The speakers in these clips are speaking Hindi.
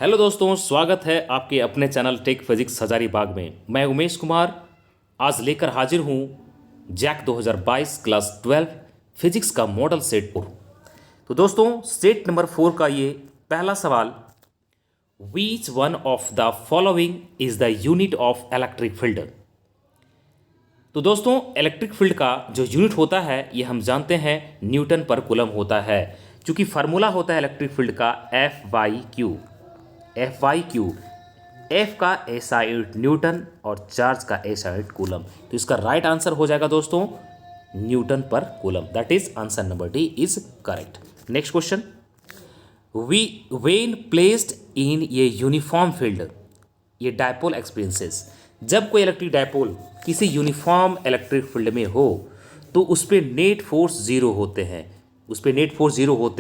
हेलो दोस्तों, स्वागत है आपके अपने चैनल टेक फिजिक्स हजारीबाग में। मैं उमेश कुमार आज लेकर हाजिर हूँ जैक 2022 क्लास 12 फिजिक्स का मॉडल सेट पर। तो दोस्तों, सेट नंबर 4 का ये पहला सवाल, which one of the following is the unit of electric field. तो दोस्तों, इलेक्ट्रिक फील्ड का जो यूनिट होता है ये हम जानते हैं न्यूटन पर कूलम होता है। चूंकि फार्मूला होता है इलेक्ट्रिक फील्ड का एफ वाई क्यू, एफ का एसआई यूनिट न्यूटन और चार्ज का एसआई यूनिट कूलम। तो इसका राइट आंसर हो जाएगा दोस्तों न्यूटन पर coulomb. That is answer number D is correct. Next question, we when placed in ये यूनिफॉर्म फील्ड, ये डायपोल एक्सपीरियंसेस। जब कोई इलेक्ट्रिक डायपोल किसी यूनिफॉर्म इलेक्ट्रिक फील्ड में हो तो उस पर नेट फोर्स जीरो होते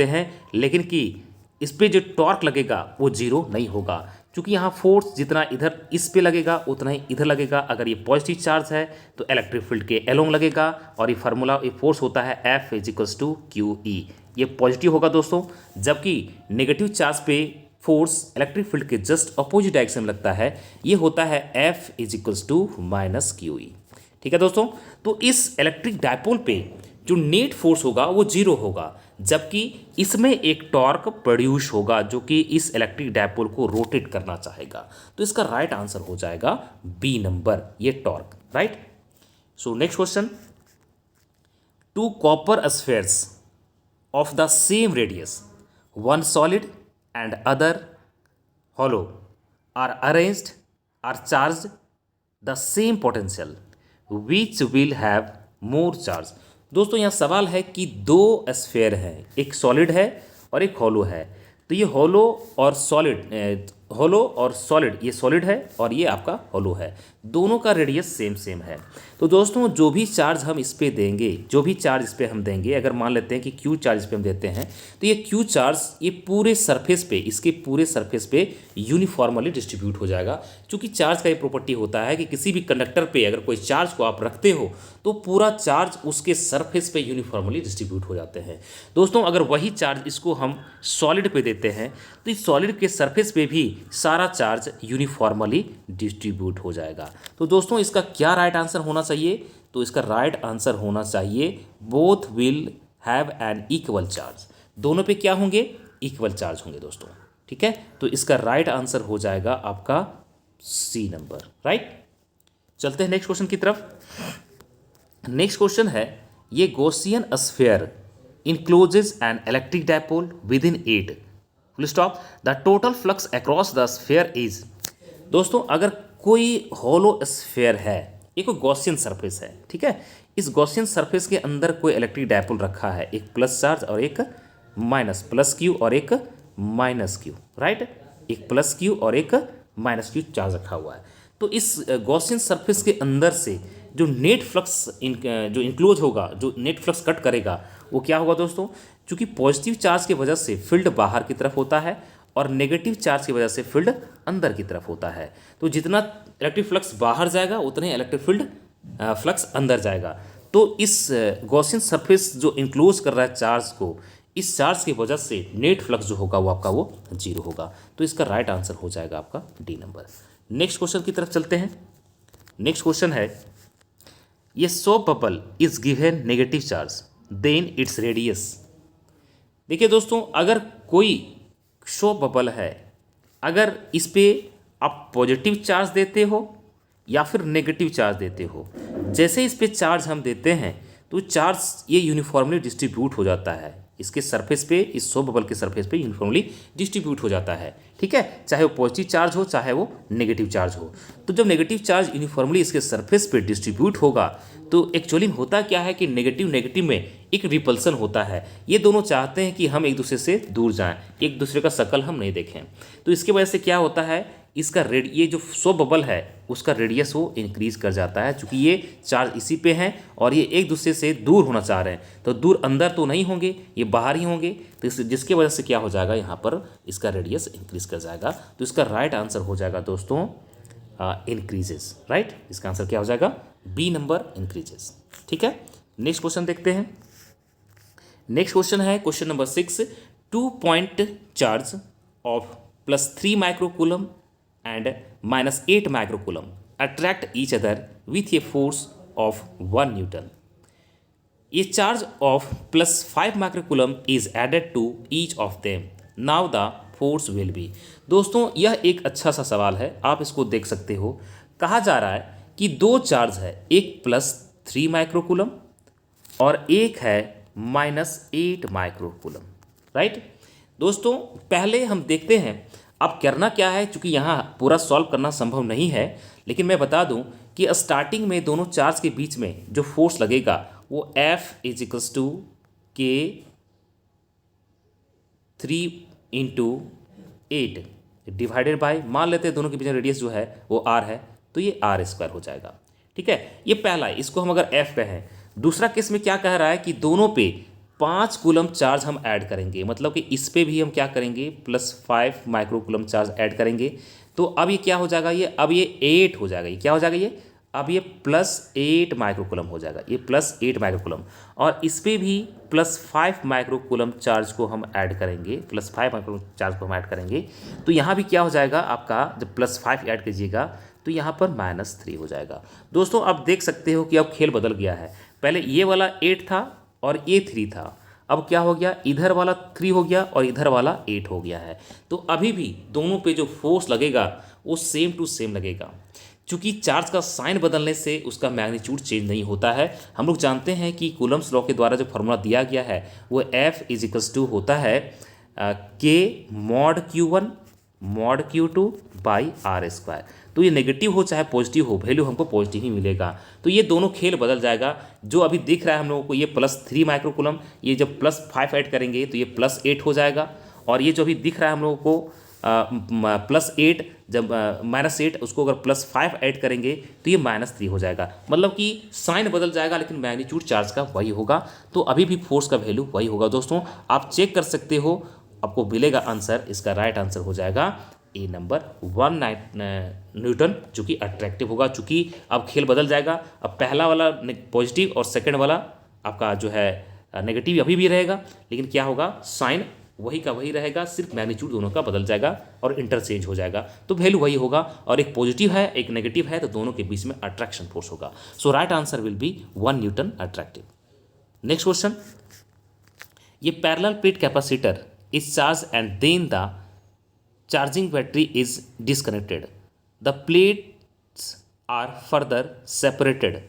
हैं, लेकिन कि इस पे जो टॉर्क लगेगा वो जीरो नहीं होगा, क्योंकि यहाँ फोर्स जितना इधर इस पे लगेगा उतना ही इधर लगेगा। अगर ये पॉजिटिव चार्ज है तो इलेक्ट्रिक फील्ड के एलोंग लगेगा, और ये फार्मूला ये फोर्स होता है F is equals to Q E, ये पॉजिटिव होगा दोस्तों। जबकि नेगेटिव चार्ज पे फोर्स इलेक्ट्रिक फील्ड के जस्ट अपोजिट डायरेक्शन में लगता है, ये होता है F is equals to minus Q E. ठीक है दोस्तों, तो इस इलेक्ट्रिक डायपोल पे जो नेट फोर्स होगा वो जीरो होगा, जबकि इसमें एक टॉर्क प्रोड्यूस होगा जो कि इस इलेक्ट्रिक डायपोल को रोटेट करना चाहेगा। तो इसका राइट आंसर हो जाएगा बी नंबर, ये torque. Right. So next question, two copper spheres of the same radius, one solid and other hollow are arranged are charged the same potential, which will have more charge। दोस्तों, यहाँ सवाल है कि दो स्फेयर है, एक सॉलिड है और एक हॉलो है। तो ये हॉलो और सॉलिड, ये सॉलिड है और ये आपका हॉलो है, दोनों का रेडियस सेम है। तो दोस्तों, जो भी चार्ज हम इस पे देंगे, अगर मान लेते हैं कि क्यू चार्ज इस पे हम देते हैं, तो ये क्यू चार्ज ये पूरे सरफेस पे, इसके पूरे सरफेस पे यूनिफॉर्मली डिस्ट्रीब्यूट हो जाएगा। क्योंकि चार्ज का ये प्रॉपर्टी होता है कि किसी भी कंडक्टर पे अगर कोई चार्ज को आप रखते हो तो पूरा चार्ज उसके सरफेस पे यूनिफॉर्मली डिस्ट्रीब्यूट हो जाते हैं। दोस्तों, अगर वही चार्ज इसको हम सॉलिड पे देते हैं तो इस सॉलिड के सरफेस पे भी सारा चार्ज यूनिफॉर्मली डिस्ट्रीब्यूट हो जाएगा। तो दोस्तों, इसका क्या राइट आंसर होना चाहिए? तो इसका राइट आंसर होना चाहिए both will have an equal charge. दोनों पे क्या होंगे? इक्वल चार्ज होंगे दोस्तों। ठीक है, तो इसका राइट आंसर हो जाएगा आपका सी नंबर। राइट। चलते हैं नेक्स्ट क्वेश्चन की तरफ। नेक्स्ट क्वेश्चन है, ये Gaussian sphere encloses an electric dipole within it, full stop, the total flux across the sphere is. दोस्तों, अगर कोई हॉलो स्फीयर है, एक गॉसियन सरफेस है, ठीक है, इस गॉसियन सरफेस के अंदर कोई इलेक्ट्रिक डायपोल रखा है, एक प्लस चार्ज और एक माइनस, प्लस क्यू और एक माइनस क्यू। राइट, एक प्लस क्यू और एक माइनस क्यू चार्ज रखा हुआ है। तो इस गॉसियन सरफेस के अंदर से जो नेट फ्लक्स जो इंक्लोज होगा, जो नेट फ्लक्स कट करेगा, वो क्या होगा दोस्तों? क्योंकि पॉजिटिव चार्ज की वजह से फील्ड बाहर की तरफ होता है और नेगेटिव चार्ज की वजह से फील्ड अंदर की तरफ होता है। तो जितना इलेक्ट्रिक फ्लक्स बाहर जाएगा उतना ही इलेक्ट्रिक फील्ड फ्लक्स अंदर जाएगा। तो इस गॉसियन सरफेस जो इंक्लोज कर रहा है चार्ज को, इस चार्ज की वजह से नेट फ्लक्स जो होगा वो आपका वो जीरो होगा। तो इसका राइट आंसर हो जाएगा आपका डी नंबर। नेक्स्ट क्वेश्चन की तरफ चलते हैं। नेक्स्ट क्वेश्चन है, ये soap bubble is given negative charge then its radius. देखिए दोस्तों, अगर कोई शो बबल है, अगर इस पे आप पॉजिटिव चार्ज देते हो या फिर नेगेटिव चार्ज देते हो, जैसे इस पे चार्ज हम देते हैं तो चार्ज ये यूनिफॉर्मली डिस्ट्रीब्यूट हो जाता है, इसके सरफेस पे, इस शो बबल के सरफेस पे यूनिफॉर्मली डिस्ट्रीब्यूट हो जाता है। ठीक है, चाहे वो पॉजिटिव चार्ज हो चाहे वो नेगेटिव चार्ज हो। तो जब नेगेटिव चार्ज यूनिफॉर्मली इसके सरफेस पे डिस्ट्रीब्यूट होगा तो एक्चुअली होता क्या है कि नेगेटिव में एक रिपल्सन होता है। ये दोनों चाहते हैं कि हम एक दूसरे से दूर जाएं, एक दूसरे का शक्ल हम नहीं देखें। तो इसकी वजह से क्या होता है, इसका ये जो शो बबल है उसका रेडियस वो इंक्रीज कर जाता है, क्योंकि ये चार्ज इसी पे हैं और ये एक दूसरे से दूर होना चाह रहे हैं। तो दूर अंदर तो नहीं होंगे, ये बाहर ही होंगे। तो जिसकी वजह से क्या हो जाएगा, यहाँ पर इसका रेडियस इंक्रीज कर जाएगा। तो इसका राइट आंसर हो जाएगा दोस्तों इंक्रीजेस। राइट, इसका आंसर क्या हो जाएगा? B number, increases. ठीक है, नेक्स्ट क्वेश्चन देखते हैं। नेक्स्ट क्वेश्चन है question number 6, 2 point charge of +3 microcoulomb and -8 microcoulomb attract each other with a force of 1 newton. A charge of +5 microcoulomb is added to each of them, now the force will be. दोस्तों यह एक अच्छा सा सवाल है, आप इसको देख सकते हो। कहा जा रहा है कि दो चार्ज है, एक +3 माइक्रोकूलम और एक है -8 माइक्रोकूलम, राइट। दोस्तों पहले हम देखते हैं अब करना क्या है, चूंकि यहाँ पूरा सॉल्व करना संभव नहीं है, लेकिन मैं बता दूं कि स्टार्टिंग में दोनों चार्ज के बीच में जो फोर्स लगेगा वो F is equals to K 3 × 8 divided by, मान लेते हैं दोनों के बीच में रेडियस जो है वो R है, तो ये R² हो जाएगा। ठीक है, ये पहला है, इसको हम अगर F कहें। दूसरा केस में क्या कह रहा है कि दोनों पे 5 कूलम चार्ज हम ऐड करेंगे, मतलब कि इस पे भी हम क्या करेंगे +5 माइक्रोकूलम चार्ज ऐड करेंगे। तो अब ये क्या हो जाएगा, ये अब ये 8 हो जाएगा। ये क्या हो जाएगा, ये अब ये +8 माइक्रोकूलम हो जाएगा, ये +8 माइक्रोकूलम। और इस पे भी +5 माइक्रोकूलम चार्ज को हम ऐड करेंगे, +5 माइक्रोकूलम चार्ज को हम ऐड करेंगे। तो यहाँ भी क्या हो जाएगा आपका, जब +5 ऐड कीजिएगा तो यहाँ पर -3 हो जाएगा। दोस्तों आप देख सकते हो कि अब खेल बदल गया है। पहले ये वाला 8 था और ये 3 था, अब क्या हो गया, इधर वाला 3 हो गया और इधर वाला 8 हो गया है। तो अभी भी दोनों पे जो फोर्स लगेगा वो सेम टू सेम लगेगा, चूंकि चार्ज का साइन बदलने से उसका मैग्नीट्यूड चेंज नहीं होता है। हम लोग जानते हैं कि कूलम्स लॉ के द्वारा जो फार्मूला दिया गया है वो F इज इक्वल्स टू होता है K mod Q1 mod Q2 by R²। तो ये नेगेटिव हो चाहे पॉजिटिव हो, वैल्यू हमको पॉजिटिव ही मिलेगा। तो ये दोनों खेल बदल जाएगा। जो अभी दिख रहा है हम लोगों को ये +3 माइक्रोकूलम, ये जब +5 ऐड करेंगे तो ये +8 हो जाएगा। और ये जो अभी दिख रहा है हम लोगों को +8, जब -8 उसको अगर +5 ऐड करेंगे तो ये -3 हो जाएगा। मतलब कि साइन बदल जाएगा लेकिन मैग्नीट्यूड चार्ज का वही होगा। तो अभी भी फोर्स का वैल्यू वही होगा। दोस्तों आप चेक कर सकते हो, आपको मिलेगा आंसर। इसका राइट आंसर हो जाएगा ए नंबर 1 न्यूटन, जो कि अट्रैक्टिव होगा। चूंकि अब खेल बदल जाएगा, अब पहला वाला पॉजिटिव और सेकंड वाला आपका जो है नेगेटिव अभी भी रहेगा, लेकिन क्या होगा, साइन वही का वही रहेगा, सिर्फ मैग्नीट्यूड दोनों का बदल जाएगा और इंटरचेंज हो जाएगा। तो वैल्यू वही होगा, और एक पॉजिटिव है एक नेगेटिव है, तो दोनों के बीच में अट्रैक्शन फोर्स होगा। So right answer will be 1 newton attractive. Next question, ये parallel plate capacitor is charge and then the charging battery is disconnected, the plates are further separated,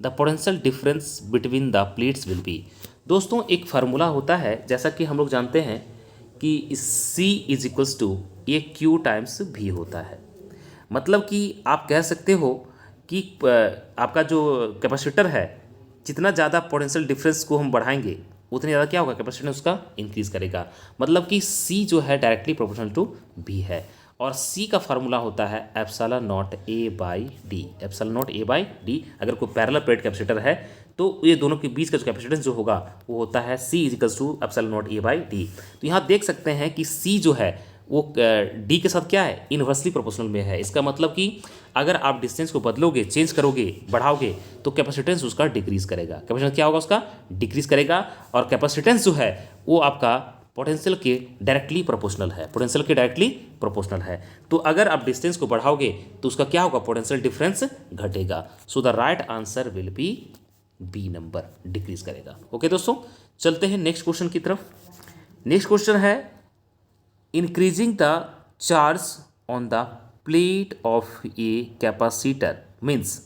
the potential difference between the plates will be. दोस्तों एक फार्मूला होता है, जैसा कि हम लोग जानते हैं कि C इज इक्वल्स टू ये Q टाइम्स V होता है। मतलब कि आप कह सकते हो कि आपका जो कैपेसिटर है, जितना ज़्यादा पोटेंशियल डिफरेंस को हम बढ़ाएंगे उतनी ज़्यादा क्या होगा, कैपेसिटेंस उसका इंक्रीज करेगा। मतलब कि C जो है डायरेक्टली प्रोपोर्शनल टू V है, और C का फार्मूला होता है ε0A/d। ε0A/d अगर कोई पैरेलल प्लेट कैपेसिटर है तो ये दोनों के बीच का जो कैपेसिटेंस जो होगा वो होता है C is equals to ε0A/d। तो यहाँ देख सकते हैं कि C जो है वो D के साथ क्या है, इन्वर्सली प्रोपोर्शनल में है। इसका मतलब कि अगर आप डिस्टेंस को बदलोगे, चेंज करोगे, बढ़ाओगे, तो कैपेसिटेंस उसका डिक्रीज करेगा। कैपेसिटेंस क्या होगा, उसका डिक्रीज करेगा। और कैपेसिटेंस जो है वो आपका पोटेंशियल के डायरेक्टली प्रोपोर्शनल है, पोटेंशियल के डायरेक्टली प्रोपोर्शनल है। तो अगर आप डिस्टेंस को बढ़ाओगे तो उसका क्या होगा, पोटेंशियल डिफरेंस घटेगा। So the right answer will be B number, decrease करेगा। ओके दोस्तों, चलते हैं नेक्स्ट क्वेश्चन की तरफ। नेक्स्ट क्वेश्चन है increasing the charge on the plate of a capacitor means.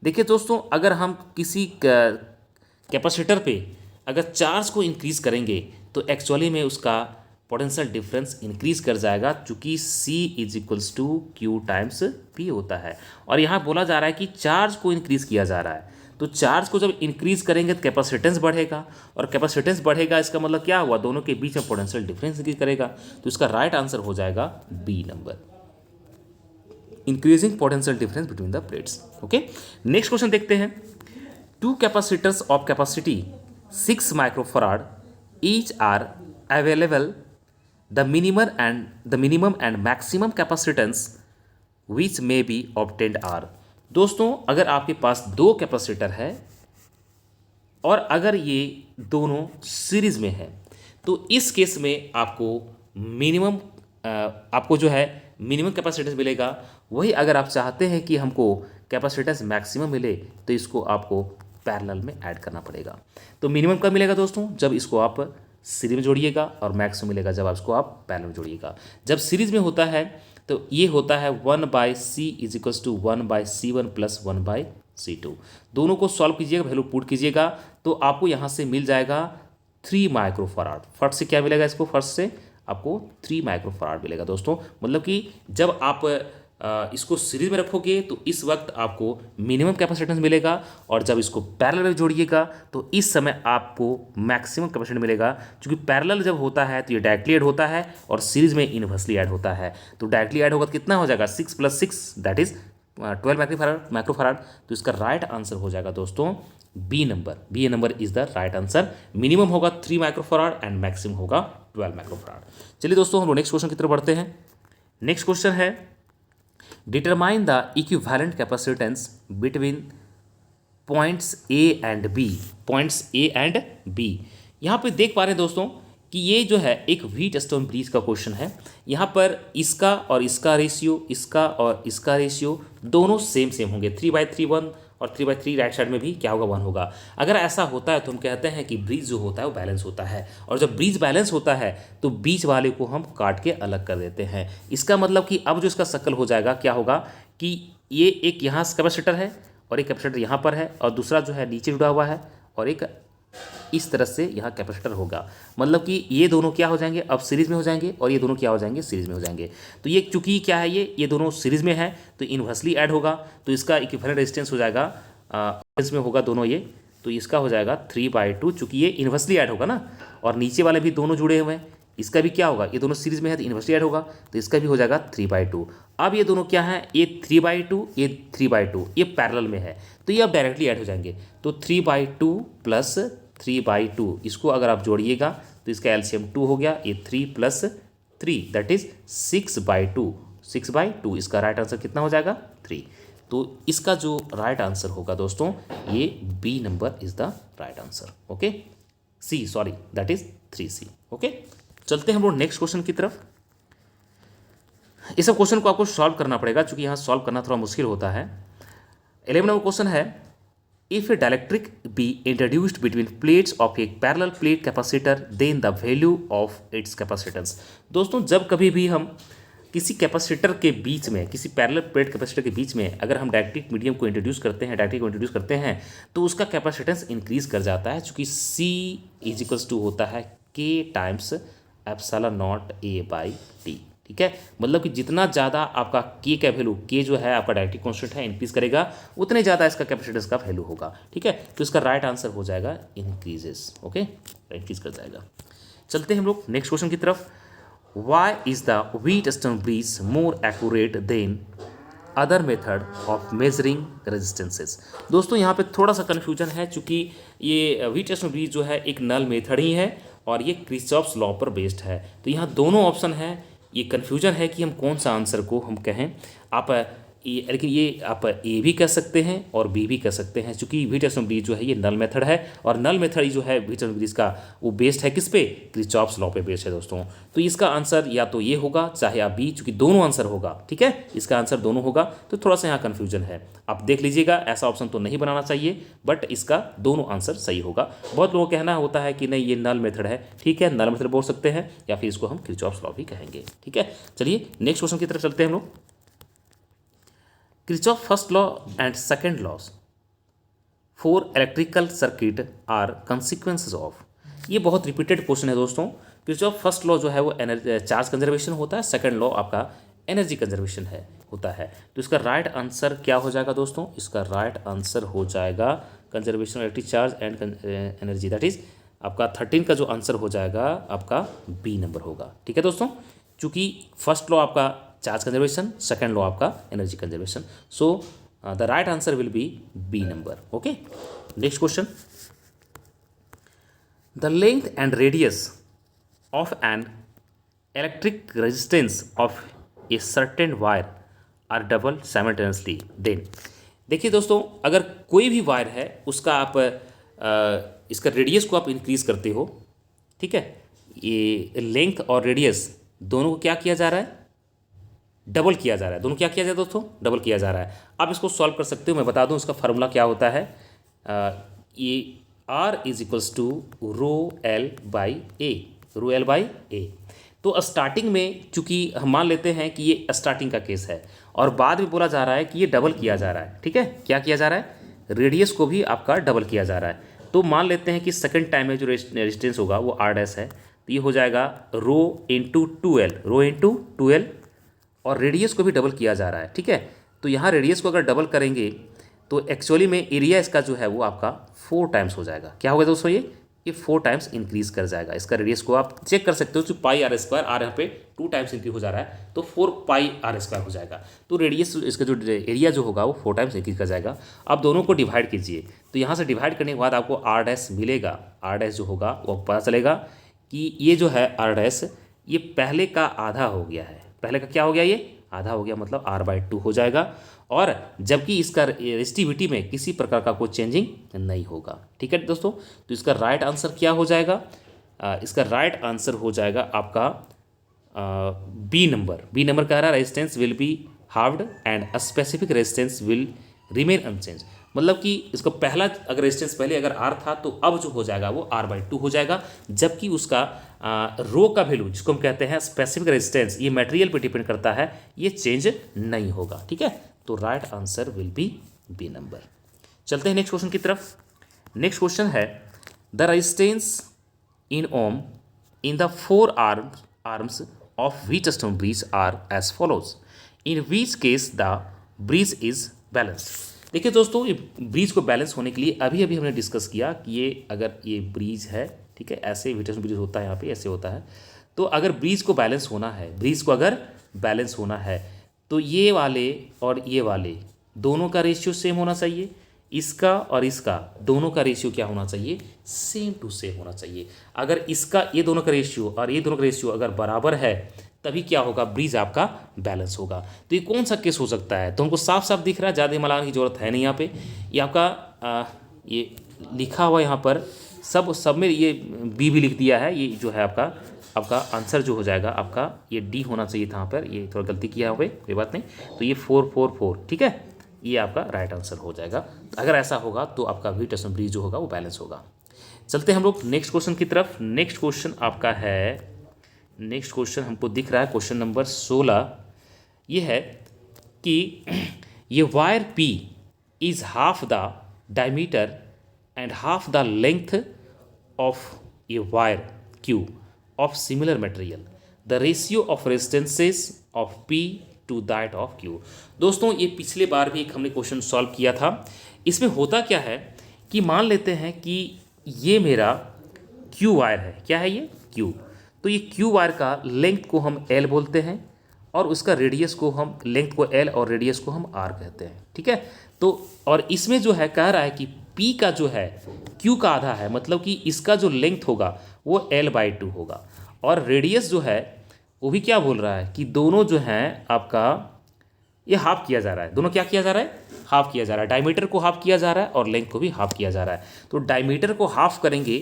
देखिए दोस्तों, अगर हम किसी कैपेसिटर पे अगर चार्ज को इंक्रीज करेंगे तो एक्चुअली में उसका पोटेंशियल डिफरेंस इंक्रीज कर जाएगा, चूंकि C is equals to Q times P होता है। और यहाँ बोला जा रहा है कि चार्ज को इंक्रीज किया जा रहा है, तो चार्ज को जब इंक्रीज करेंगे तो कैपेसिटेंस बढ़ेगा, और कैपेसिटेंस बढ़ेगा इसका मतलब क्या हुआ, दोनों के बीच में पोटेंशियल डिफरेंस इंक्रीज करेगा। तो इसका राइट आंसर हो जाएगा B number, increasing potential difference between the plates. Okay, next question देखते हैं। Two capacitors of capacity 6 microfarad each are available, the minimum and maximum capacitance which may be obtained are. दोस्तों अगर आपके पास दो कैपेसिटर है और अगर ये दोनों सीरीज में है तो इस केस में आपको मिनिमम आपको जो है मिनिमम कैपेसिटेंस मिलेगा, वही अगर आप चाहते हैं कि हमको कैपेसिटेंस मैक्सिमम मिले तो इसको आपको पैरेलल में ऐड करना पड़ेगा। तो मिनिमम कब मिलेगा दोस्तों? जब इसको आप सीरीज में जोड़िएगा, और मैक्सिमम मिलेगा जब इसको आप पैरेलल में जोड़िएगा। जब सीरीज में होता है तो ये होता है 1/c is equals to 1/c1 plus 1/c2। दोनों को सॉल्व कीजिएगा, वैल्यू पुट कीजिएगा, तो आपको यहाँ से मिल जाएगा 3 माइक्रोफराड। फर्स्ट से क्या मिलेगा इसको? फर्स्ट से आपको 3 माइक्रोफराड मिलेगा दोस्तों। मतलब कि जब आप इसको सीरीज में रखोगे तो इस वक्त आपको मिनिमम कैपेसिटेंस मिलेगा, और जब इसको पैरेलल में जोड़िएगा तो इस समय आपको मैक्सिमम कैपेसिटेंस मिलेगा। क्योंकि पैरेलल जब होता है तो ये डायरेक्टली ऐड होता है, और सीरीज में इनवर्सली ऐड होता है। तो डायरेक्टली ऐड होगा तो कितना हो जाएगा? 6 + 6 दैट इज 12 माइक्रोफराड। तो इसका राइट आंसर हो जाएगा दोस्तों B number. B number is the right answer. Minimum होगा 3 माइक्रोफराड एंड मैक्सिमम होगा 12 माइक्रोफराड। चलिए दोस्तों हम लोग नेक्स्ट क्वेश्चन की तरफ बढ़ते हैं। नेक्स्ट क्वेश्चन है determine the equivalent capacitance between points A and B. Points A and B, यहाँ पे देख पा रहे हैं दोस्तों कि ये जो है एक व्हीटस्टोन ब्रिज का क्वेश्चन है। यहाँ पर इसका और इसका रेशियो, इसका और इसका रेशियो दोनों सेम सेम होंगे। 3/3 1 और 3/3 राइट साइड में भी क्या होगा? 1 होगा। अगर ऐसा होता है तो हम कहते हैं कि ब्रिज जो होता है वो बैलेंस होता है, और जब ब्रिज बैलेंस होता है तो बीच वाले को हम काट के अलग कर देते हैं। इसका मतलब कि अब जो इसका शक्ल हो जाएगा क्या होगा कि ये एक यहाँ कैपेसिटर है और एक कैपेसिटर यहाँ पर है, और दूसरा जो है नीचे जुड़ा हुआ है, और एक इस तरह से यहाँ कैपेसिटर होगा। मतलब कि ये दोनों क्या हो जाएंगे? अब सीरीज में हो जाएंगे, और ये दोनों क्या हो जाएंगे? सीरीज में हो जाएंगे। तो ये चूंकि क्या है, ये दोनों सीरीज में है तो इनवर्सली ऐड होगा, तो इसका इक्विवेलेंट रेजिस्टेंस हो जाएगा इसमें होगा दोनों ये, तो इसका हो जाएगा 3/2। चूंकि ये इनवर्सली ऐड होगा ना, और नीचे वाले भी दोनों जुड़े हुए हैं, इसका भी क्या होगा? ये दोनों सीरीज में है तो इनवर्सली ऐड होगा, तो इसका भी हो जाएगा 3/2। अब ये दोनों क्या है? ये 3/2, ये 3/2, ये पैरेलल में है, तो ये अब डायरेक्टली ऐड हो जाएंगे। तो 3/2 प्लस 3/2, इसको अगर आप जोड़िएगा तो इसका एलसीएम 2 हो गया। ये 3 + 3 दैट इज 6/2। 6/2 इसका राइट आंसर कितना हो जाएगा? 3। तो इसका जो राइट आंसर होगा दोस्तों ये B number is the right answer. Okay, C sorry that is 3C। Okay, चलते हैं हम लोग नेक्स्ट क्वेश्चन की तरफ। इस सब क्वेश्चन को आपको सॉल्व करना पड़ेगा, क्योंकि यहाँ सॉल्व करना थोड़ा मुश्किल होता है। 11 नंबर क्वेश्चन है if a dielectric be introduced between plates of a parallel plate capacitor then the value of its capacitance. दोस्तों जब कभी भी हम किसी कैपेसिटर के बीच में, किसी पैरेलल प्लेट कैपेसिटर के बीच में अगर हम डाइलेक्ट्रिक मीडियम को इंट्रोड्यूस करते हैं, डाइलेक्ट्रिक को इंट्रोड्यूस करते हैं, तो उसका कैपेसिटेंस इंक्रीज कर जाता है। चूँकि C = होता है K टाइम्स ε0 A/T। ठीक है, मतलब कि जितना ज़्यादा आपका K का वैल्यू, K जो है आपका डाइलेक्ट्रिक कांस्टेंट है, इंक्रीज करेगा, उतने ज़्यादा इसका कैपेसिटेंस का वैल्यू होगा। ठीक है, तो इसका राइट आंसर हो जाएगा इंक्रीजेस। ओके, इंक्रीज कर जाएगा। चलते हैं हम लोग नेक्स्ट क्वेश्चन की तरफ। Why is the Wheatstone bridge more accurate than other method of measuring resistances? दोस्तों यहाँ पे थोड़ा सा कन्फ्यूजन है, चूँकि ये Wheatstone bridge जो है एक नल मेथड ही है और ये क्रिचॉफ्स लॉ पर बेस्ड है। तो यहाँ दोनों ऑप्शन है, ये कन्फ्यूजन है कि हम कौन सा आंसर को हम कहें। आप लेकिन ये आप ए भी कह सकते हैं और बी भी कह सकते हैं, क्योंकि व्हीटस्टोन ब्रिज जो है ये नल मेथड है, और नल मेथड जो है व्हीटस्टोन ब्रिज का वो बेस्ड है किस पे? क्रिचॉफ्स लॉ पे बेस्ड है दोस्तों। तो इसका आंसर या तो ये होगा चाहे आप बी, चूँकि दोनों आंसर होगा। ठीक है, इसका आंसर दोनों होगा, तो थोड़ा सा यहाँ कन्फ्यूजन है। आप देख लीजिएगा, ऐसा ऑप्शन तो नहीं बनाना चाहिए, बट इसका दोनों आंसर सही होगा। बहुत लोगों का कहना होता है कि नहीं ये नल मेथड है। ठीक है, नल मेथड बोल सकते हैं, या फिर इसको हम क्रिचॉफ्स लॉ भी कहेंगे। ठीक है, चलिए नेक्स्ट क्वेश्चन की तरफ चलते हैं हम लोग। Kirchhoff first law and second laws for electrical circuit are consequences of। ये बहुत रिपीटेड क्वेश्चन है दोस्तों। Kirchhoff फर्स्ट लॉ जो है वो चार्ज कंजर्वेशन होता है, सेकंड लॉ आपका एनर्जी कंजर्वेशन है होता है। तो इसका राइट आंसर क्या हो जाएगा दोस्तों? इसका राइट आंसर हो जाएगा conservation electric charge and energy, that is आपका 13 का जो आंसर हो जाएगा आपका बी नंबर होगा। ठीक है दोस्तों, चूँकि फर्स्ट लॉ आपका चार्ज कंजर्वेशन, सेकंड लॉ आपका energy conservation, so the right answer will be B number. Okay, next question. The length and radius of an electric resistance of a certain wire are double simultaneously then. देखिए दोस्तों, अगर कोई भी वायर है उसका आप इसका रेडियस को आप इंक्रीज करते हो, ठीक है, ये लेंथ और रेडियस दोनों को क्या किया जा रहा है, डबल किया जा रहा है। दोनों क्या किया जाए दोस्तों, डबल किया जा रहा है। आप इसको सॉल्व कर सकते हो, मैं बता दूं इसका फार्मूला क्या होता है। ये R is equals to rho L by A, rho L by A. तो स्टार्टिंग में चूंकि हम मान लेते हैं कि ये स्टार्टिंग का केस है और बाद में बोला जा रहा है कि ये डबल किया जा रहा है, ठीक है। क्या किया जा रहा है, रेडियस को भी आपका डबल किया जा रहा है। तो मान लेते हैं कि सेकंड टाइम में जो रेजिस्टेंस होगा वो आर डैश है, तो ये हो जाएगा rho into two L, rho into two L, और रेडियस को भी डबल किया जा रहा है, ठीक है। तो यहाँ रेडियस को अगर डबल करेंगे तो एक्चुअली में एरिया इसका जो है वो आपका 4 टाइम्स हो जाएगा। क्या होगा दोस्तों, ये 4 टाइम्स इंक्रीज कर जाएगा। इसका रेडियस को आप चेक कर सकते हो, जो पाई आर स्क्वायर, आर यहाँ पे 2 टाइम्स इंक्रीज हो जा रहा है तो 4 पाई आर स्क्वायर हो जाएगा। तो रेडियस इसका जो एरिया जो होगा वो 4 टाइम्स इंक्रीज कर जाएगा। आप दोनों को डिवाइड कीजिए, तो यहाँ से डिवाइड करने के बाद आपको आर डैश मिलेगा। आर डैश जो होगा वो पता चलेगा कि ये जो है आर डैश ये पहले का आधा हो गया है। पहले का क्या हो गया, ये आधा हो गया, मतलब r/2 हो जाएगा। और जबकि इसका रेजिस्टिविटी में किसी प्रकार का कोई चेंजिंग नहीं होगा, ठीक है दोस्तों। तो इसका राइट आंसर क्या हो जाएगा, इसका राइट आंसर हो जाएगा आपका बी नंबर। बी नंबर कह रहा है resistance will be halved and a specific resistance will remain unchange. मतलब कि इसका पहला अगर रेजिस्टेंस पहले अगर आर था तो अब जो हो जाएगा वो r/2 हो जाएगा, जबकि उसका रो का वैल्यू जिसको हम कहते हैं स्पेसिफिक रेजिस्टेंस, ये मटेरियल पे डिपेंड करता है, ये चेंज नहीं होगा, ठीक है। तो right answer will be B number. चलते हैं नेक्स्ट क्वेश्चन की तरफ। नेक्स्ट क्वेश्चन है the resistance in ohm in the 4 arms of Wheatstone bridge are as follows, in which case the bridge is balanced. देखिए दोस्तों, ये ब्रिज को बैलेंस होने के लिए अभी अभी हमने डिस्कस किया कि ये अगर ये ब्रिज है, ठीक है, ऐसे व्हीटस्टोन ब्रिज होता है, यहाँ पे ऐसे होता है। तो अगर ब्रिज को बैलेंस होना है, ब्रिज को अगर बैलेंस होना है तो ये वाले और ये वाले दोनों का रेशियो सेम होना चाहिए। इसका और इसका दोनों का रेशियो क्या होना चाहिए, सेम टू सेम होना चाहिए। अगर इसका ये दोनों का रेशियो और ये दोनों का रेशियो अगर बराबर है तभी क्या होगा, ब्रिज आपका बैलेंस होगा। तो ये कौन सा केस हो सकता है, तो हमको साफ साफ दिख रहा है, ज़्यादा मलाने की जरूरत है नहीं। यहाँ पे ये आपका ये लिखा हुआ यहाँ पर सब में ये बी भी लिख दिया है। ये जो है आपका आंसर जो हो जाएगा आपका ये डी होना चाहिए था, यहाँ पर ये थोड़ा गलती किया हुआ है, कोई बात नहीं। तो ये 4 4 4, ठीक है, ये आपका राइट आंसर हो जाएगा। अगर ऐसा होगा तो आपका व्हीटस्टोन ब्रिज जो होगा वो बैलेंस होगा। चलते हैं हम लोग नेक्स्ट क्वेश्चन की तरफ। नेक्स्ट क्वेश्चन आपका है, नेक्स्ट क्वेश्चन हमको दिख रहा है क्वेश्चन नंबर 16। ये है कि ये wire P is half the diameter and half the length of a wire Q of similar material, the ratio of resistances of P to that of Q। दोस्तों ये पिछले बार भी एक हमने क्वेश्चन सॉल्व किया था। इसमें होता क्या है कि मान लेते हैं कि ये मेरा Q वायर है, क्या है ये Q। तो ये Q वायर का लेंथ को हम L बोलते हैं और उसका रेडियस को हम, लेंथ को L और रेडियस को हम R कहते हैं, ठीक है। तो और इसमें जो है कह रहा है कि P का जो है Q का आधा है, मतलब कि इसका जो लेंथ होगा वो L/2 होगा, और रेडियस जो है वो भी क्या बोल रहा है कि दोनों जो हैं आपका ये हाफ किया जा रहा है। दोनों क्या किया जा रहा है, हाफ किया जा रहा है। डायमीटर को हाफ किया जा रहा है और लेंथ को भी हाफ किया जा रहा है। तो डायमीटर को हाफ करेंगे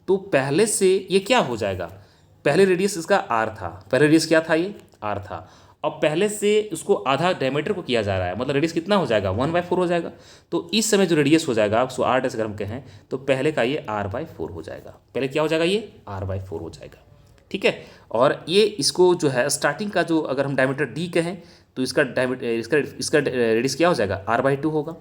तो पहले से ये क्या हो जाएगा, पहले रेडियस इसका R था, पहले रेडियस क्या था, ये R था, और पहले से उसको आधा डायमीटर को किया जा रहा है, मतलब रेडियस कितना हो जाएगा, 1/4 हो जाएगा। तो इस समय जो रेडियस हो जाएगा उसको R डैश अगर हम कहें तो पहले का ये R/4 हो जाएगा। पहले क्या हो जाएगा, ये R/4 हो जाएगा, ठीक है। और ये इसको जो है स्टार्टिंग का जो अगर हम डायमीटर D कहें तो इसका डायमीटर इसका रेडियस क्या हो जाएगा, R/2 होगा,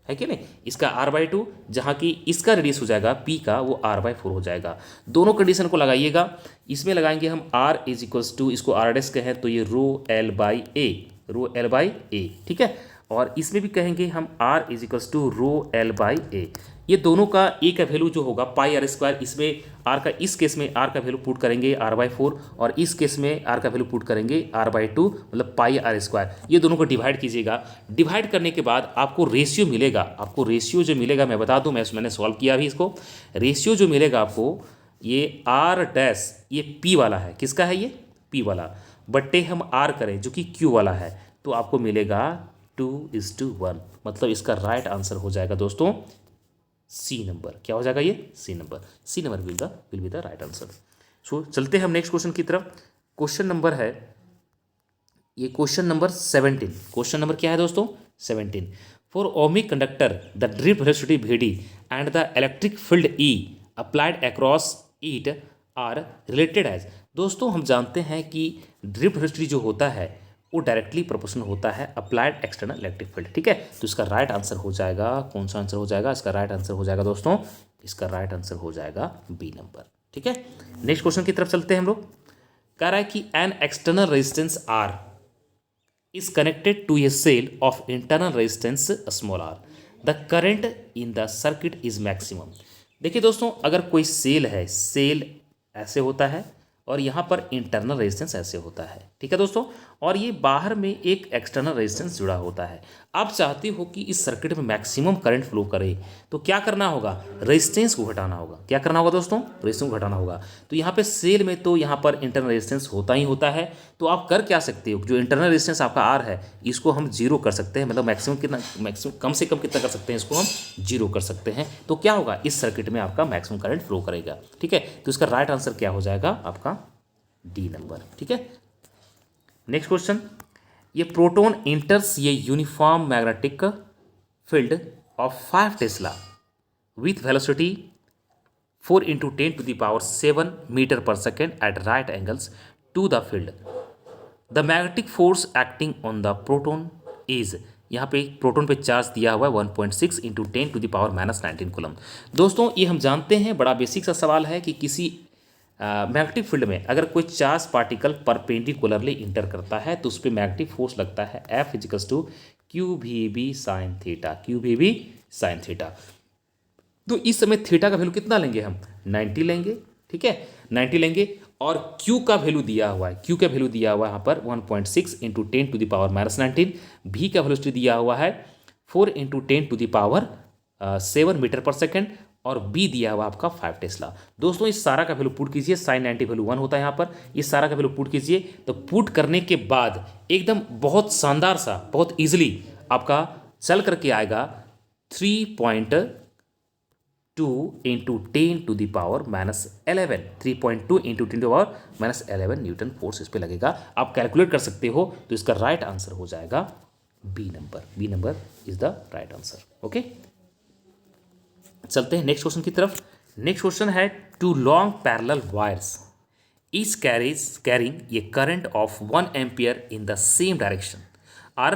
है कि नहीं। इसका R/2, जहाँ की इसका रेडियस हो जाएगा P का, वो R/4 हो जाएगा। दोनों कंडीशन को लगाइएगा। इसमें लगाएंगे हम R इज इक्वल्स टू, इसको R डैश कहें तो ये रो L/A, रो L/A, ठीक है। और इसमें भी कहेंगे हम R is equals to rho L/A। ये दोनों का ए का वैल्यू जो होगा πr², इसमें R का, इस केस में R का वैल्यू पुट करेंगे R/4 और इस केस में R का वैल्यू पुट करेंगे R/2, मतलब πr²। ये दोनों को डिवाइड कीजिएगा। डिवाइड करने के बाद आपको रेशियो मिलेगा। आपको रेशियो जो मिलेगा मैं बता दूं, मैंने सॉल्व किया अभी इसको। रेशियो जो मिलेगा आपको ये R डैश, ये P वाला है, किसका है ये P वाला, बट्टे हम R करें जो कि Q वाला है, तो आपको मिलेगा 2:1। मतलब इसका राइट आंसर हो जाएगा दोस्तों सी नंबर। क्या हो जाएगा ये, C number. C number will be the right answer. So चलते हैं हम नेक्स्ट क्वेश्चन की तरफ। क्वेश्चन नंबर है, ये क्वेश्चन नंबर 17। क्वेश्चन नंबर क्या है दोस्तों? 17। For ohmic conductor the drift velocity Vd and the electric field E applied across it are related as. दोस्तों हम जानते हैं कि ड्रिफ्ट वेलोसिटी जो होता है वो डायरेक्टली प्रोपोर्शनल होता है अप्लाइड एक्सटर्नल इलेक्ट्रिक फील्ड। ठीक है, तो इसका राइट आंसर हो जाएगा, कौन सा आंसर हो जाएगा? इसका राइट आंसर हो जाएगा दोस्तों, इसका राइट आंसर हो जाएगा बी नंबर। ठीक है, नेक्स्ट क्वेश्चन की तरफ चलते हैं हम लोग। कह रहा है कि an external resistance R is connected to a cell of internal resistance small r. The current in the circuit is maximum. देखिए दोस्तों, अगर कोई सेल है, सेल ऐसे होता है और यहाँ पर इंटरनल रेजिस्टेंस ऐसे होता है। ठीक है दोस्तों, और ये बाहर में एक एक्सटर्नल रेजिस्टेंस जुड़ा होता है। आप चाहते हो कि इस सर्किट में मैक्सिमम करंट फ्लो करे, तो क्या करना होगा? रेजिस्टेंस को घटाना होगा। क्या करना होगा दोस्तों? रेजिस्टेंस को घटाना होगा। तो यहाँ पे सेल में तो यहाँ पर इंटरनल रेजिस्टेंस होता ही होता है। तो आप कर क्या सकते हो? जो इंटरनल रेजिस्टेंस आपका आर है, इसको हम जीरो कर सकते हैं। मतलब मैक्सिमम कितना, मैक्सिमम कम से कम कितना कर सकते हैं? इसको हम जीरो कर सकते हैं। तो क्या होगा? इस सर्किट में आपका मैक्सिमम करंट फ्लो करेगा। ठीक है, तो इसका राइट आंसर क्या हो जाएगा? आपका डी नंबर। ठीक है, नेक्स्ट क्वेश्चन। ये प्रोटॉन इंटर्स ये uniform magnetic field of 5 tesla with velocity 4 × 10⁻7 metre per second at right angles to the field. The magnetic force acting on the proton is, यहाँ पे प्रोटॉन पे चार्ज दिया हुआ है 1.6 × 10⁻⁻19 कूलम। दोस्तों ये हम जानते हैं, बड़ा बेसिक सा सवाल है कि किसी मैग्नेटिक फील्ड में अगर कोई चार्ज पार्टिकल परपेंडिकुलरली इंटर करता है तो उस पर मैग्नेटिक फोर्स लगता है F = QVB sin theta, QVB sin theta. तो इस समय थीटा का वैल्यू कितना लेंगे हम? 90 लेंगे। ठीक है, 90 लेंगे और Q का वैल्यू दिया हुआ है, Q का वैल्यू दिया हुआ है यहाँ पर 1.6 × 10⁻⁻19। V का वेलोसिटी दिया हुआ है 4 × 10⁻7 मीटर पर सेकेंड और B दिया हुआ आपका 5 टेस्ला। दोस्तों इस सारा का वैल्यू पुट कीजिए, sin 90 वैल्यू 1 होता है यहाँ पर। इस सारा का वैल्यू पुट कीजिए, तो पुट करने के बाद एकदम बहुत शानदार सा, बहुत इजीली आपका चल करके आएगा 3.2 × 10⁻11, 3.2 × 10⁻11 न्यूटन फोर्स इस पर लगेगा। आप कैलकुलेट कर सकते हो, तो इसका राइट आंसर हो जाएगा B number. B number is the right answer. Okay, चलते हैं नेक्स्ट क्वेश्चन की तरफ। नेक्स्ट क्वेश्चन है, two long parallel wires each carrying a current of 1 ampere in the same direction are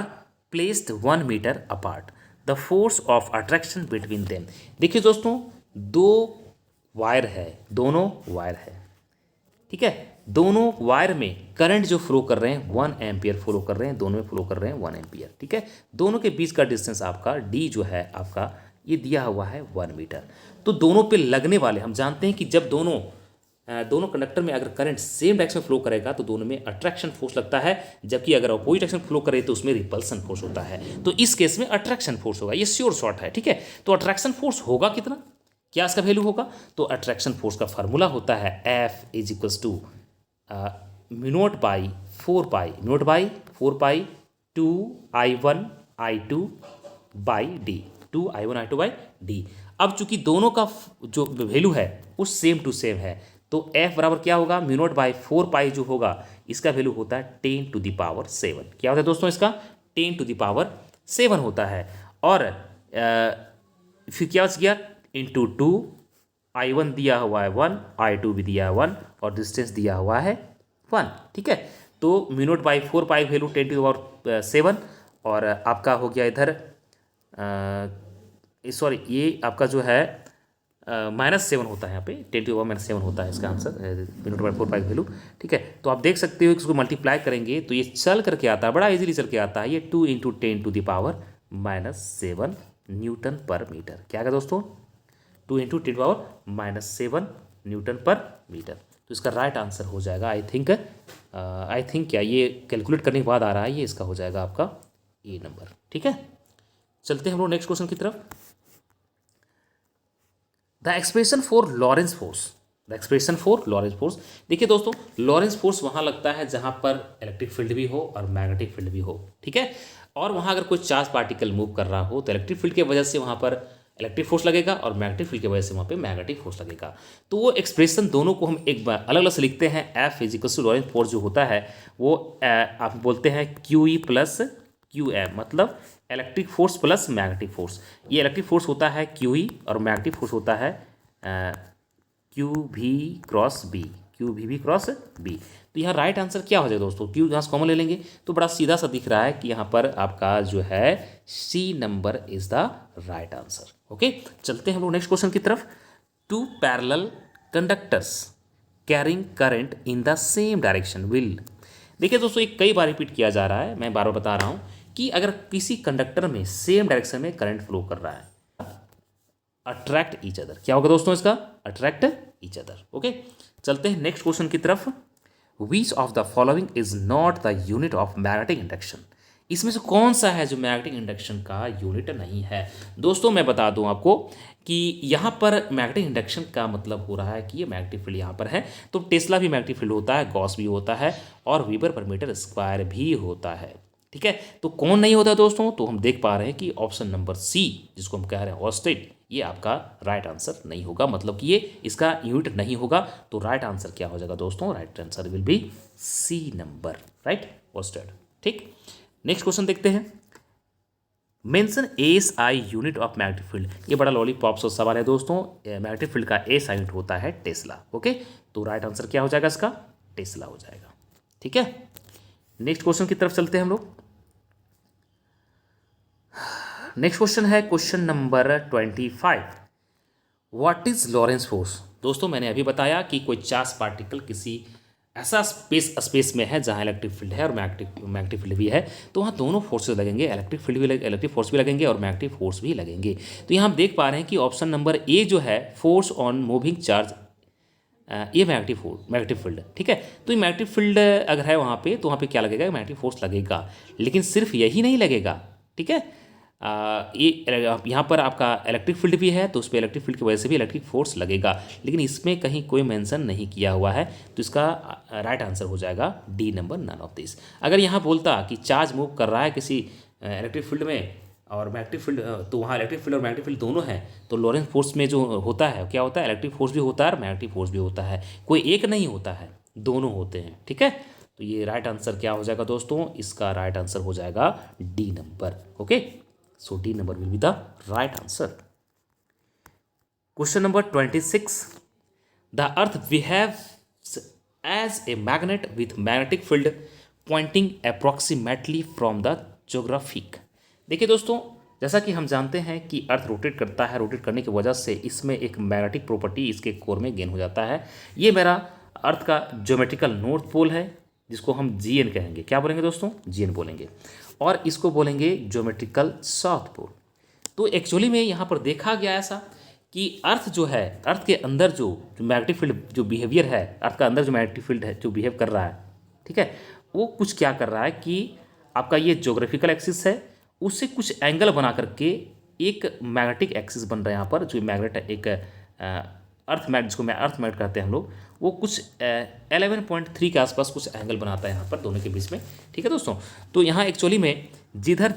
placed 1 metre apart, the force of attraction between them. देखिए दोस्तों, दो वायर है, दोनों वायर है। ठीक है, दोनों वायर में करंट जो फ्लो कर रहे हैं 1 एम्पियर फ्लो कर रहे हैं, दोनों में फ्लो कर रहे हैं 1 एम्पियर। ठीक है, दोनों के बीच का डिस्टेंस आपका डी जो है आपका ये दिया हुआ है 1 मीटर। तो दोनों पे लगने वाले, हम जानते हैं कि जब दोनों कंडक्टर में अगर करंट सेम डायरेक्शन में फ्लो करेगा तो दोनों में अट्रैक्शन फोर्स लगता है, जबकि अगर अपोजिट डायरेक्शन फ्लो करे तो उसमें रिपल्सन फोर्स होता है। तो इस केस में अट्रैक्शन फोर्स होगा, ये श्योर शॉर्ट है। ठीक है, तो अट्रैक्शन फोर्स होगा कितना, क्या इसका वैल्यू होगा? तो अट्रैक्शन फोर्स का फार्मूला होता है F = μ0 / 4 पाई, μ0 / 4 पाई 2I1I2/d, 2I1I2/d। अब चूंकि दोनों का जो वैल्यू है वो सेम टू सेम है, तो F बराबर क्या होगा? μ0 / 4 पाई जो होगा इसका वैल्यू होता है 10⁻7। क्या होता है दोस्तों? इसका 10⁻7 होता है। और फिर क्या बच गया? × 2, I1 दिया हुआ है 1, I2 भी दिया है 1 और डिस्टेंस दिया हुआ है 1। ठीक है, तो μ0 / 4 पाई वैल्यू 10⁻7 और आपका हो गया इधर सॉरी ये आपका जो है -7 होता है, यहाँ पे 10⁻7 होता है इसका आंसर, μ0 / 4 पाई वैल्यू। ठीक है, तो आप देख सकते हो कि इसको मल्टीप्लाई करेंगे तो ये चल करके आता है, बड़ा इजीली चल के आता है, ये 2 × 10⁻7 न्यूटन पर मीटर। क्या है दोस्तों? 2 × 10⁻7 न्यूटन पर मीटर। तो इसका राइट आंसर हो जाएगा आई थिंक क्या ये कैलकुलेट करने के बाद आ रहा है, ये इसका हो जाएगा आपका ए नंबर। ठीक है, चलते हैं हम लोग नेक्स्ट क्वेश्चन की तरफ। The expression for Lawrence force, the expression for Lawrence force. देखिए दोस्तों, लॉरेंस फोर्स वहाँ लगता है जहाँ पर इलेक्ट्रिक फील्ड भी हो और मैग्नेटिक फील्ड भी हो। ठीक है, और वहाँ अगर कोई चार्ज पार्टिकल मूव कर रहा हो तो इलेक्ट्रिक फील्ड की वजह से वहाँ पर इलेक्ट्रिक फोर्स लगेगा और मैग्नेटिक फील्ड की वजह से वहाँ पे मैग्नेटिक फोर्स लगेगा। तो वो एक्सप्रेशन दोनों को हम एक बार अलग अलग से लिखते हैं। F is equals to Lorentz force जो होता है वो आप बोलते हैं q E plus q M, मतलब electric force plus magnetic force. ये इलेक्ट्रिक फोर्स होता है क्यू ई और मैग्नेटिक फोर्स होता है क्यू भी क्रॉस बी, क्यू भी क्रॉस बी। तो यहाँ राइट आंसर क्या हो जाएगा दोस्तों, क्यू यहाँ से कॉमन ले लेंगे तो बड़ा सीधा सा दिख रहा है कि यहाँ पर आपका जो है C number is the right answer. Okay, चलते हैं हम लोग नेक्स्ट क्वेश्चन की तरफ। Two parallel conductors carrying current in the same direction will. देखिए दोस्तों, एक कई बार रिपीट किया जा रहा है, मैं बार बार बता रहा हूँ कि अगर किसी कंडक्टर में सेम डायरेक्शन में करंट फ्लो कर रहा है, अट्रैक्ट ईच अदर। क्या होगा दोस्तों इसका, अट्रैक्ट ईच अदर। ओके, चलते हैं नेक्स्ट क्वेश्चन की तरफ। विच of the following is not the unit of magnetic induction. इसमें से कौन सा है जो मैग्नेटिक इंडक्शन का यूनिट नहीं है। दोस्तों मैं बता दूं आपको कि यहाँ पर मैग्नेटिक इंडक्शन का मतलब हो रहा है कि ये मैग्नेटिक फील्ड यहाँ पर है, तो टेस्ला भी मैग्नेटिक फील्ड होता है, गॉस भी होता है और वीबर पर मीटर स्क्वायर भी होता है। ठीक है, तो कौन नहीं होता दोस्तों, तो हम देख पा रहे हैं कि ऑप्शन नंबर सी जिसको हम कह रहे हैं ऑस्टेट, ये आपका राइट आंसर नहीं होगा, मतलब कि ये इसका यूनिट नहीं होगा। तो राइट आंसर क्या हो जाएगा दोस्तों, right answer will be C number, right, Oersted. ठीक, नेक्स्ट क्वेश्चन देखते हैं। Mention S I unit of magnetic field. ये बड़ा लॉलीपॉप सा सवाल है दोस्तों। मैग्नेटिक फील्ड का एस आई यूनिट होता है टेस्ला। ओके, तो राइट आंसर क्या हो जाएगा इसका, टेस्ला हो जाएगा। ठीक है, नेक्स्ट क्वेश्चन की तरफ चलते हैं हम लोग। नेक्स्ट क्वेश्चन है question number 25। What is Lawrence force. दोस्तों मैंने अभी बताया कि कोई चार्ज पार्टिकल किसी ऐसा स्पेस में है जहां इलेक्ट्रिक फील्ड है और मैग्नेटिक फील्ड भी है, तो वहाँ दोनों फोर्सेस लगेंगे, इलेक्ट्रिक फोर्स भी लगेंगे और मैग्नेटिक फोर्स भी लगेंगे। तो यहाँ हम देख पा रहे हैं कि ऑप्शन नंबर ए जो है फोर्स ऑन मूविंग चार्ज, ये मैग्नेटिक फील्ड। ठीक है, तो ये मैग्नेटिक फील्ड अगर है वहाँ पे तो वहाँ पे क्या लगेगा, मैग्नेटिक फोर्स लगेगा। लेकिन सिर्फ यही नहीं लगेगा, ठीक है, ये यहाँ पर आपका इलेक्ट्रिक फील्ड भी है तो उस पर इलेक्ट्रिक फील्ड की वजह से भी इलेक्ट्रिक फोर्स लगेगा, लेकिन इसमें कहीं कोई मेंशन नहीं किया हुआ है। तो इसका राइट आंसर हो जाएगा D number, none of this. अगर यहाँ बोलता कि चार्ज मूव कर रहा है किसी इलेक्ट्रिक फील्ड में और मैग्नेटिक फील्ड, तो वहाँ इलेक्ट्रिक फील्ड और मैग्नेटिक फील्ड दोनों हैं, तो लॉरेंस फोर्स में जो होता है क्या होता है, इलेक्ट्रिक फोर्स भी होता है और मैग्नेटिक फोर्स भी होता है, कोई एक नहीं होता है, दोनों होते हैं। ठीक है, तो ये राइट आंसर क्या हो जाएगा दोस्तों, इसका राइट आंसर हो जाएगा D number. Okay, so D number will be the right answer. Question number 26. The earth behaves as a magnet with magnetic field pointing approximately from the geographic. देखिए दोस्तों, जैसा कि हम जानते हैं कि अर्थ रोटेट करता है, रोटेट करने की वजह से इसमें एक मैग्नेटिक प्रॉपर्टी इसके कोर में गेन हो जाता है। ये मेरा अर्थ का ज्योमेट्रिकल नॉर्थ पोल है जिसको हम GN कहेंगे। क्या बोलेंगे दोस्तों, GN बोलेंगे, और इसको बोलेंगे ज्योमेट्रिकल साउथ पोल। तो एक्चुअली में यहाँ पर देखा गया ऐसा कि अर्थ जो है, अर्थ के अंदर जो मैग्नेटिक फील्ड जो बिहेवियर है, अर्थ का अंदर जो मैग्नेटिक फील्ड है जो बिहेव कर रहा है, ठीक है, वो कुछ क्या कर रहा है कि आपका ये ज्योग्राफिकल एक्सिस है, उससे कुछ एंगल बना करके एक मैग्नेटिक एक्सिस बन रहा है यहाँ पर, जो मैग्नेट एक अर्थ मैग्नेट, जिसको अर्थ मैग्नेट कहते हैं हम लोग, वो कुछ 11.3 के आसपास कुछ एंगल बनाता है यहाँ पर दोनों के बीच में। ठीक है दोस्तों, तो यहाँ एक्चुअली में जिधर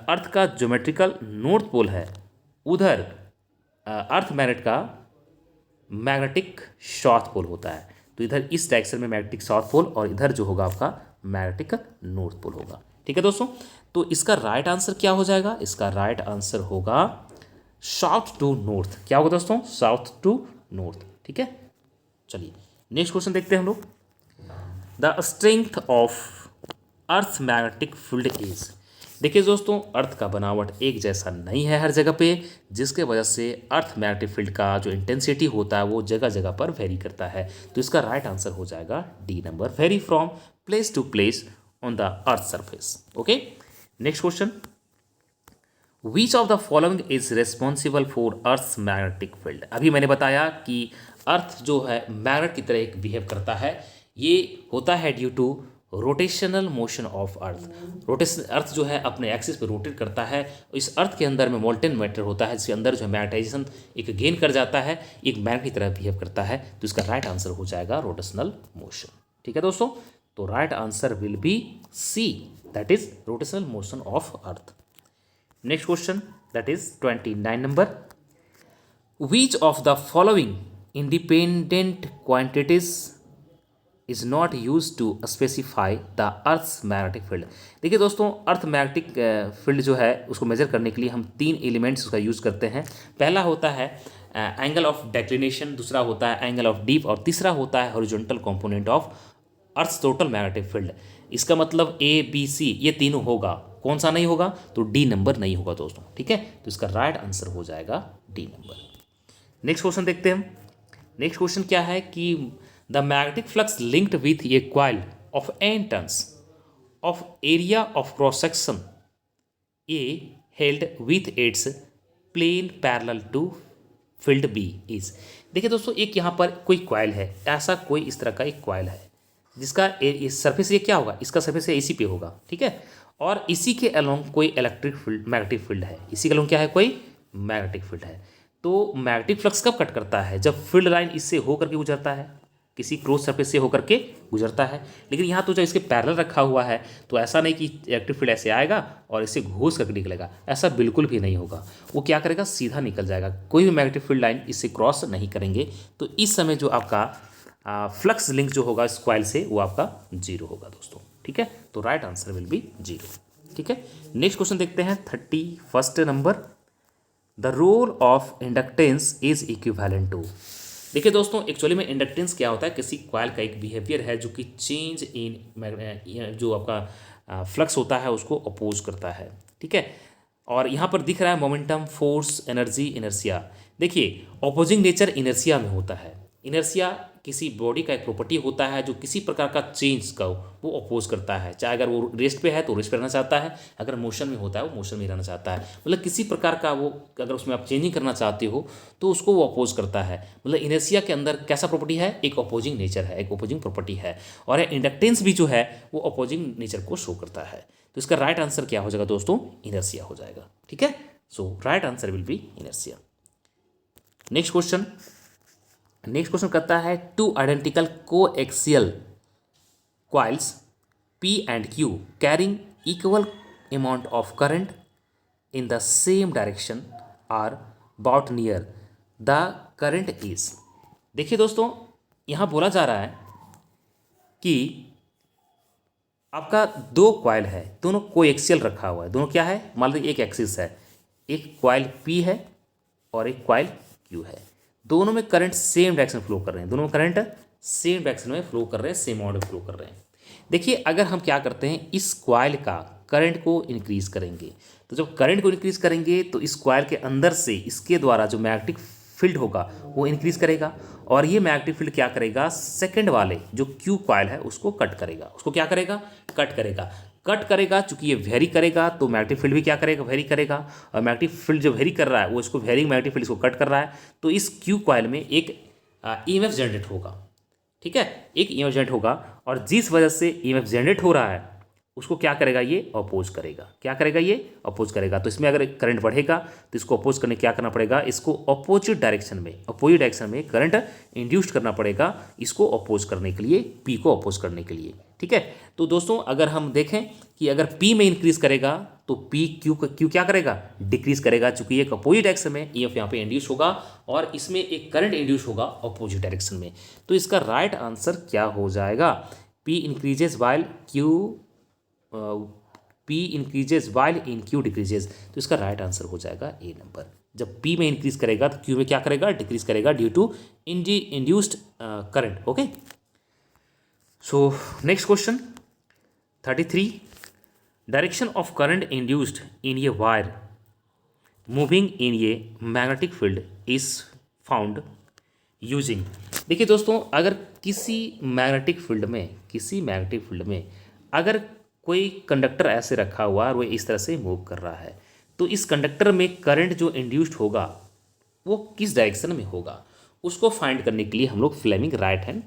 अर्थ का ज्योमेट्रिकल नॉर्थ पोल है उधर अर्थ मैग्नेट का मैग्नेटिक साउथ पोल होता है। तो इधर इस डायरेक्शन में मैग्नेटिक साउथ पोल और इधर जो होगा आपका मैग्नेटिक नॉर्थ पोल होगा। ठीक है दोस्तों, तो इसका राइट आंसर क्या हो जाएगा, इसका राइट आंसर होगा साउथ टू नॉर्थ। क्या होगा दोस्तों, साउथ टू नॉर्थ। ठीक है, चलिए नेक्स्ट क्वेश्चन देखते हैं हम लोग। The strength of earth magnetic field is. देखिए दोस्तों, अर्थ का बनावट एक जैसा नहीं है हर जगह पे, जिसके वजह से अर्थ मैग्नेटिक फील्ड का जो इंटेंसिटी होता है वो जगह जगह पर वेरी करता है। तो इसका राइट आंसर हो जाएगा D number, vary from place to place on the earth surface. Okay, next question. Which of the following is responsible for earth magnetic field. अभी मैंने बताया कि अर्थ जो है मैग्नेट की तरह एक बिहेव करता है, ये होता है due to rotational motion of earth. Rotation, earth जो है अपने एक्सिस पे रोटेट करता है। इस अर्थ के अंदर में मोल्टेन मैटर होता है, जिसके अंदर जो है मैग्नेटाइजेशन एक गेन कर जाता है, एक मैग्नेट की तरह बिहेव करता है। तो इसका राइट आंसर हो जाएगा रोटेशनल मोशन। ठीक है दोस्तों, तो right answer will be C, that is rotational motion of earth. Next question, that is 29 number. Which of the following independent quantities is not used to specify the Earth's magnetic field? देखिए दोस्तों, अर्थ मैग्नेटिक फील्ड जो है उसको मेजर करने के लिए हम तीन एलिमेंट्स उसका यूज़ करते हैं। पहला होता है एंगल ऑफ डेक्लिनेशन, दूसरा होता है एंगल ऑफ डीप, और तीसरा होता है horizontal component of earth's total magnetic field. इसका मतलब ए बी सी ये तीनों होगा, कौन सा नहीं होगा? तो डी नंबर नहीं होगा दोस्तों, ठीक है। तो इसका राइट आंसर हो जाएगा डी नंबर। नेक्स्ट क्वेश्चन देखते हैं हम। नेक्स्ट क्वेश्चन क्या है कि the magnetic flux linked with a coil of N turns of area of cross section A held with its plane parallel to field B is. देखिए दोस्तों, एक यहाँ पर कोई क्वाइल है, ऐसा कोई इस तरह का एक क्वाइल है जिसका सरफेस ये क्या होगा, इसका सरफेस इसी पे होगा, ठीक है। और इसी के अलोंग कोई इलेक्ट्रिक फील्ड मैग्नेटिक फील्ड है, इसी के अलोंग क्या है, कोई मैग्नेटिक फील्ड है। तो मैग्नेटिक फ्लक्स कब कट करता है? जब फील्ड लाइन इससे होकर के गुजरता है, किसी क्रॉस सरफेस से होकर के गुजरता है। लेकिन यहाँ तो जब इसके पैरेलल रखा हुआ है तो ऐसा नहीं कि इलेक्ट्रिक फील्ड ऐसे आएगा और इसे घोष करके निकलेगा, ऐसा बिल्कुल भी नहीं होगा। वो क्या करेगा, सीधा निकल जाएगा, कोई भी मैग्नेटिक फील्ड लाइन इससे क्रॉस नहीं करेंगे। तो इस समय जो आपका फ्लक्स लिंक जो होगा इस कॉइल से वो आपका जीरो होगा दोस्तों, ठीक है। तो right answer will be zero, ठीक है। नेक्स्ट क्वेश्चन देखते हैं 31 number. The role of inductance is equivalent to. देखिए दोस्तों, एक्चुअली में इंडक्टेंस क्या होता है, किसी कॉइल का एक बिहेवियर है जो कि चेंज इन जो आपका फ्लक्स होता है उसको अपोज करता है, ठीक है। और यहाँ पर दिख रहा है मोमेंटम, फोर्स, एनर्जी, इनर्सिया। देखिए अपोजिंग नेचर इनर्सिया में होता है। इनर्सिया किसी बॉडी का एक प्रॉपर्टी होता है जो किसी प्रकार का चेंज का वो अपोज करता है, चाहे अगर वो रेस्ट पे है तो रेस्ट पे रहना चाहता है, अगर मोशन में होता है वो मोशन में रहना चाहता है। मतलब किसी प्रकार का वो अगर उसमें आप चेंजिंग करना चाहते हो तो उसको वो अपोज करता है। मतलब इनर्सिया के अंदर कैसा प्रॉपर्टी है, एक अपोजिंग नेचर है, एक अपोजिंग प्रॉपर्टी है। और इंडक्टेंस भी जो है वो अपोजिंग नेचर को शो करता है। तो इसका राइट आंसर क्या हो जाएगा दोस्तों, इनर्सिया हो जाएगा, ठीक है। So right answer will be inertia. Next question करता है two identical coaxial coils P and Q carrying equal amount of current in the same direction are brought near the current is। देखिए दोस्तों, यहाँ बोला जा रहा है कि आपका दो कॉइल है, दोनों कोएक्सियल रखा हुआ है। दोनों क्या है, मान लीजिए एक एक्सिस है, एक कॉइल P है और एक कॉइल Q है। दोनों में करंट सेम डायरेक्शन फ्लो कर रहे हैं, दोनों में करंट सेम डायरेक्शन में फ्लो कर रहे हैं, सेम अमाउंट में फ्लो कर रहे हैं। देखिए अगर हम क्या करते हैं, इस कॉइल का करंट को इंक्रीज करेंगे, तो जब करंट को इंक्रीज करेंगे तो इस कॉइल के अंदर से इसके द्वारा जो मैग्नेटिक फील्ड होगा वो इंक्रीज करेगा। और ये मैग्नेटिक फील्ड क्या करेगा, सेकंड वाले जो क्यू कॉइल है उसको कट करेगा। उसको क्या करेगा, कट करेगा। चूंकि ये वेरी करेगा तो मैग्नेटिक फील्ड भी क्या करेगा, वेरी करेगा। और मैग्नेटिक फील्ड जो वेरी कर रहा है वो इसको वेरिंग मैग्नेटिक फील्ड इसको कट कर रहा है। तो इस क्यू कॉइल में एक ईएमएफ जनरेट होगा, ठीक है, एक ईएमएफ जनरेट होगा। और जिस वजह से ईएमएफ जनरेट हो रहा है उसको क्या करेगा, ये अपोज करेगा। क्या करेगा, ये अपोज करेगा। तो इसमें अगर करंट बढ़ेगा तो इसको अपोज करने क्या करना पड़ेगा, इसको अपोजिट डायरेक्शन में करंट इंड्यूस्ड करना पड़ेगा, इसको अपोज करने के लिए, पी को अपोज करने के लिए, ठीक है। तो दोस्तों अगर हम देखें कि अगर पी में इंक्रीज करेगा तो पी क्यू क्या करेगा, डिक्रीज करेगा। चूंकि एक अपोजिट डायरेक्शन में ईएमएफ यहाँ पे इंड्यूस होगा और इसमें एक करंट इंड्यूस होगा अपोजिट डायरेक्शन में। तो इसका राइट आंसर क्या हो जाएगा, P increases while Q P increases while in Q decreases. तो इसका राइट आंसर हो जाएगा ए नंबर। जब P में इंक्रीज करेगा तो Q में क्या करेगा, डिक्रीज करेगा due to induced current, okay. So next question 33, direction of current induced in a wire moving in a magnetic field is found using. देखिए दोस्तों, अगर किसी मैग्नेटिक फील्ड में अगर कोई कंडक्टर ऐसे रखा हुआ और वो इस तरह से मूव कर रहा है तो इस कंडक्टर में करंट जो इंड्यूस्ड होगा वो किस डायरेक्शन में होगा, उसको फाइंड करने के लिए हम लोग Fleming right hand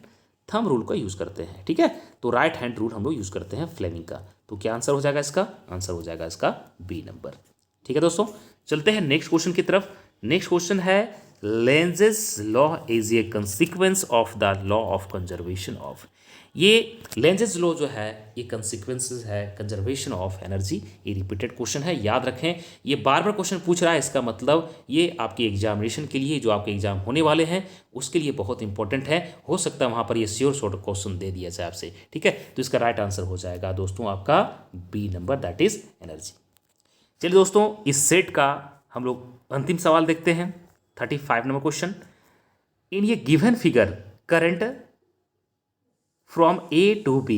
thumb rule का यूज़ करते हैं, ठीक है। तो राइट हैंड रूल हम लोग यूज़ करते हैं फ्लेमिंग का। तो क्या आंसर हो जाएगा इसका, आंसर हो जाएगा इसका बी नंबर, ठीक है दोस्तों। चलते हैं नेक्स्ट क्वेश्चन की तरफ। नेक्स्ट क्वेश्चन है Lenz's law is a consequence of the law of conservation of. ये लेंजेस लॉ जो है ये कंसिक्वेंसेस है कंजर्वेशन ऑफ एनर्जी। ये रिपीटेड क्वेश्चन है, याद रखें। ये बार बार क्वेश्चन पूछ रहा है, इसका मतलब ये आपके एग्जामिनेशन के लिए, जो आपके एग्जाम होने वाले हैं उसके लिए बहुत इंपॉर्टेंट है। हो सकता है वहाँ पर ये श्योर शॉर्ट क्वेश्चन दे दिया जाए आपसे, ठीक है। तो इसका राइट आंसर हो जाएगा दोस्तों आपका B number, that is energy. चलिए दोस्तों, इस सेट का हम लोग अंतिम सवाल देखते हैं, 35 नंबर क्वेश्चन। इन ये given figure current from A to B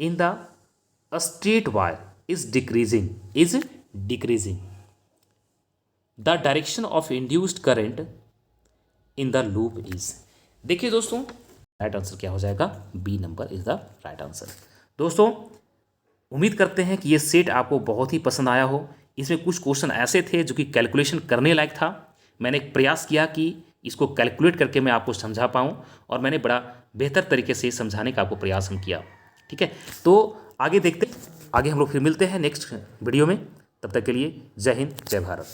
in the straight wire is decreasing. The direction of induced current in the loop is. देखिए दोस्तों, राइट आंसर क्या हो जाएगा, B number is the right answer. दोस्तों, उम्मीद करते हैं कि ये सेट आपको बहुत ही पसंद आया हो। इसमें कुछ क्वेश्चन ऐसे थे जो कि कैलकुलेशन करने लायक था। मैंने एक प्रयास किया कि इसको कैलकुलेट करके मैं आपको समझा पाऊँ, और मैंने बड़ा बेहतर तरीके से समझाने का आपको प्रयास हम किया, ठीक है। तो आगे देखते, आगे हम लोग फिर मिलते हैं नेक्स्ट वीडियो में। तब तक के लिए जय हिंद, जय भारत।